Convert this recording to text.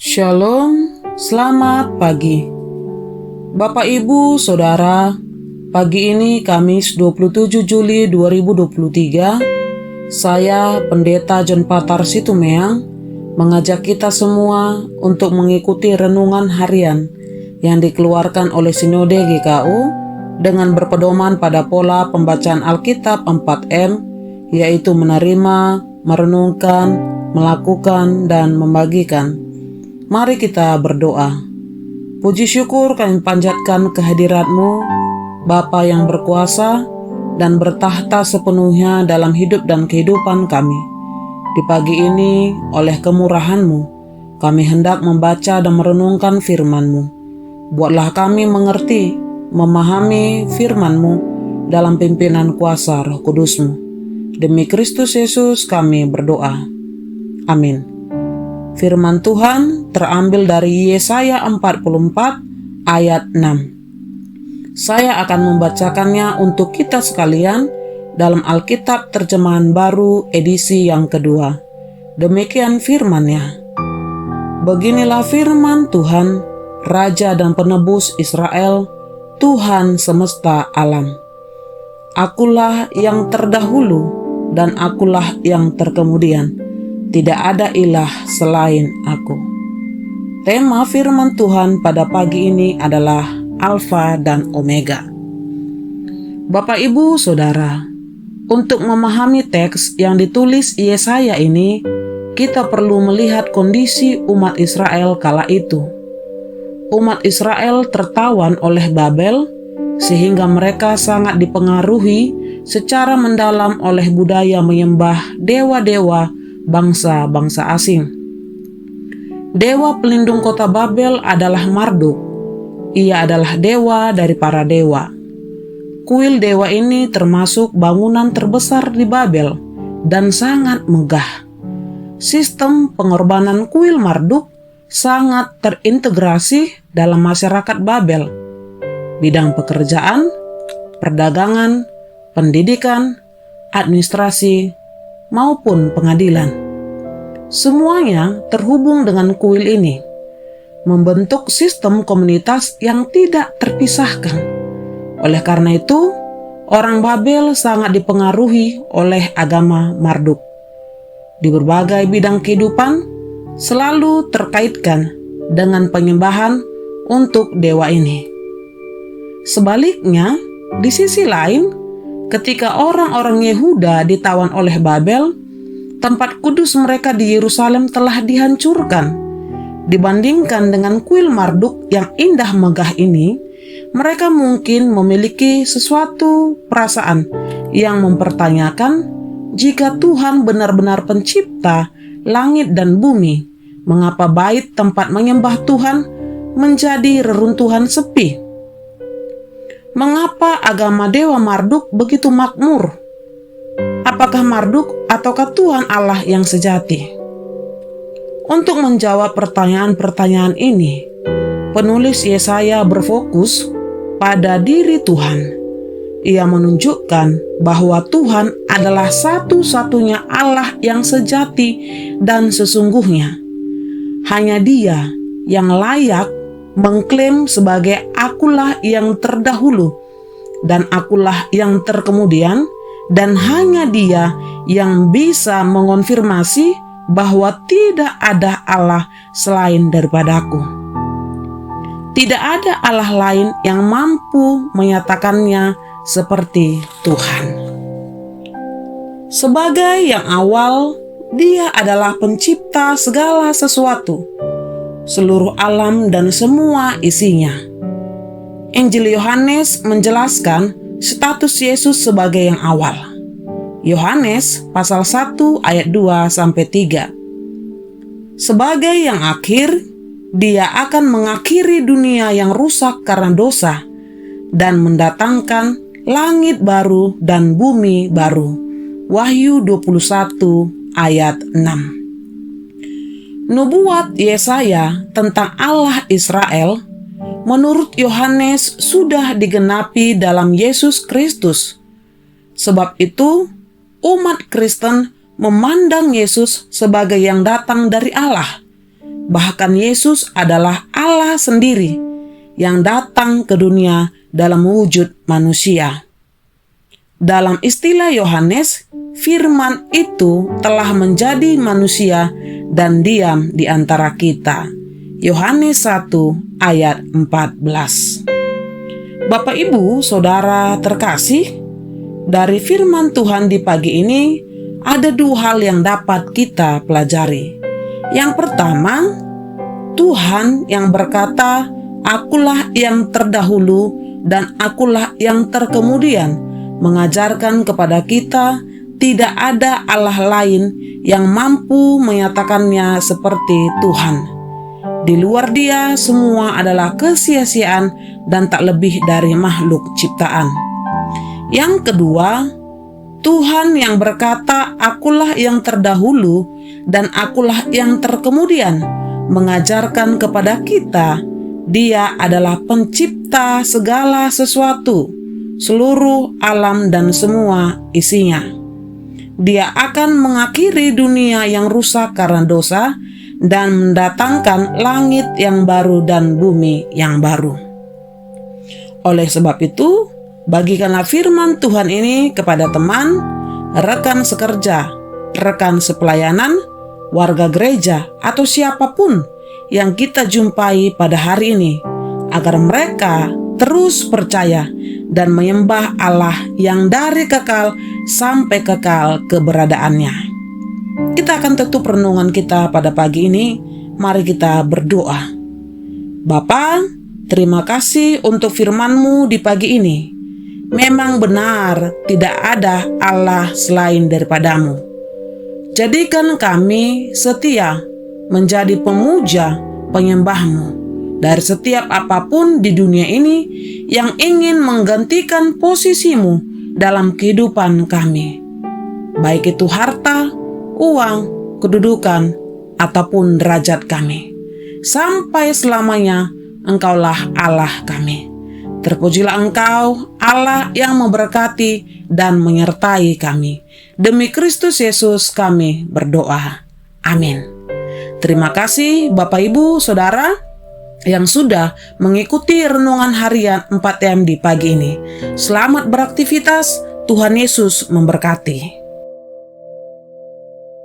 Shalom, selamat pagi. Bapak Ibu, Saudara, pagi ini Kamis 27 Juli 2023, saya Pendeta John Patar Situmeang mengajak kita semua untuk mengikuti renungan harian yang dikeluarkan oleh Sinode GKU dengan berpedoman pada pola pembacaan Alkitab 4M, yaitu menerima, merenungkan, melakukan, dan membagikan. Mari kita berdoa. Puji syukur kami panjatkan kehadirat-Mu, Bapa yang berkuasa dan bertahta sepenuhnya dalam hidup dan kehidupan kami. Di pagi ini, oleh kemurahan-Mu, kami hendak membaca dan merenungkan firman-Mu. Buatlah kami mengerti, memahami firman-Mu dalam pimpinan kuasa Roh Kudus-Mu. Demi Kristus Yesus kami berdoa. Amin. Firman Tuhan terambil dari Yesaya 44 ayat 6. Saya akan membacakannya untuk kita sekalian dalam Alkitab Terjemahan Baru edisi yang kedua. Demikian firman-Nya. Beginilah firman Tuhan, Raja dan Penebus Israel, Tuhan semesta alam. Akulah yang terdahulu dan akulah yang terkemudian. Tidak ada ilah selain aku. Tema firman Tuhan pada pagi ini adalah Alfa dan Omega. Bapak Ibu Saudara, untuk memahami teks yang ditulis Yesaya ini, kita perlu melihat kondisi umat Israel kala itu. Umat Israel tertawan oleh Babel, sehingga mereka sangat dipengaruhi secara mendalam oleh budaya menyembah dewa-dewa bangsa-bangsa asing. Dewa pelindung kota Babel adalah Marduk. Ia adalah dewa dari para dewa. Kuil dewa ini termasuk bangunan terbesar di Babel dan sangat megah. Sistem pengorbanan kuil Marduk sangat terintegrasi dalam masyarakat Babel. Bidang pekerjaan, perdagangan, pendidikan, administrasi, maupun pengadilan. Semuanya terhubung dengan kuil ini, membentuk sistem komunitas yang tidak terpisahkan. Oleh karena itu, orang Babel sangat dipengaruhi oleh agama Marduk. Di berbagai bidang kehidupan, selalu terkaitkan dengan penyembahan untuk dewa ini. Sebaliknya, di sisi lain, ketika orang-orang Yehuda ditawan oleh Babel, tempat kudus mereka di Yerusalem telah dihancurkan. Dibandingkan dengan kuil Marduk yang indah megah ini, mereka mungkin memiliki sesuatu perasaan yang mempertanyakan, jika Tuhan benar-benar pencipta langit dan bumi, mengapa bait tempat menyembah Tuhan menjadi reruntuhan sepi? Mengapa agama dewa Marduk begitu makmur? Apakah Marduk ataukah Tuhan Allah yang sejati? Untuk menjawab pertanyaan-pertanyaan ini, penulis Yesaya berfokus pada diri Tuhan. Ia menunjukkan bahwa Tuhan adalah satu-satunya Allah yang sejati dan sesungguhnya. Hanya Dia yang layak mengklaim sebagai akulah yang terdahulu dan akulah yang terkemudian, dan hanya Dia yang bisa mengonfirmasi bahwa tidak ada Allah selain daripadaku. Tidak ada Allah lain yang mampu menyatakannya seperti Tuhan. Sebagai yang awal, Dia adalah pencipta segala sesuatu, seluruh alam dan semua isinya. Injil Yohanes menjelaskan status Yesus sebagai yang awal. Yohanes pasal 1 ayat 2-3. Sebagai yang akhir, Dia akan mengakhiri dunia yang rusak karena dosa dan mendatangkan langit baru dan bumi baru. Wahyu 21 ayat 6. Nubuat Yesaya tentang Allah Israel menurut Yohanes sudah digenapi dalam Yesus Kristus. Sebab itu, umat Kristen memandang Yesus sebagai yang datang dari Allah, bahkan Yesus adalah Allah sendiri yang datang ke dunia dalam wujud manusia. Dalam istilah Yohanes, firman itu telah menjadi manusia dan diam di antara kita. Yohanes 1 ayat 14. Bapak, Ibu, Saudara terkasih, dari firman Tuhan di pagi ini ada dua hal yang dapat kita pelajari. Yang pertama, Tuhan yang berkata, "Akulah yang terdahulu dan akulah yang terkemudian," mengajarkan kepada kita tidak ada Allah lain yang mampu menyatakannya seperti Tuhan. Di luar Dia semua adalah kesia-siaan dan tak lebih dari makhluk ciptaan. Yang kedua, Tuhan yang berkata, "Akulah yang terdahulu dan akulah yang terkemudian," mengajarkan kepada kita Dia adalah pencipta segala sesuatu, seluruh alam dan semua isinya. Dia akan mengakhiri dunia yang rusak karena dosa dan mendatangkan langit yang baru dan bumi yang baru. Oleh sebab itu, bagikanlah firman Tuhan ini kepada teman, rekan sekerja, rekan sepelayanan, warga gereja, atau siapapun yang kita jumpai pada hari ini, agar mereka terus percaya dan menyembah Allah yang dari kekal sampai kekal keberadaannya. Kita akan tutup renungan kita pada pagi ini. Mari kita berdoa. Bapa, terima kasih untuk firman-Mu di pagi ini. Memang benar tidak ada Allah selain daripada-Mu. Jadikan kami setia menjadi pemuja penyembah-Mu dari setiap apapun di dunia ini yang ingin menggantikan posisi-Mu dalam kehidupan kami, baik itu harta, uang, kedudukan, ataupun derajat kami. Sampai selamanya Engkaulah Allah kami. Terpujilah Engkau, Allah yang memberkati dan menyertai kami. Demi Kristus Yesus kami berdoa. Amin. Terima kasih Bapak, Ibu, Saudara yang sudah mengikuti renungan harian 4M di pagi ini. Selamat beraktivitas, Tuhan Yesus memberkati.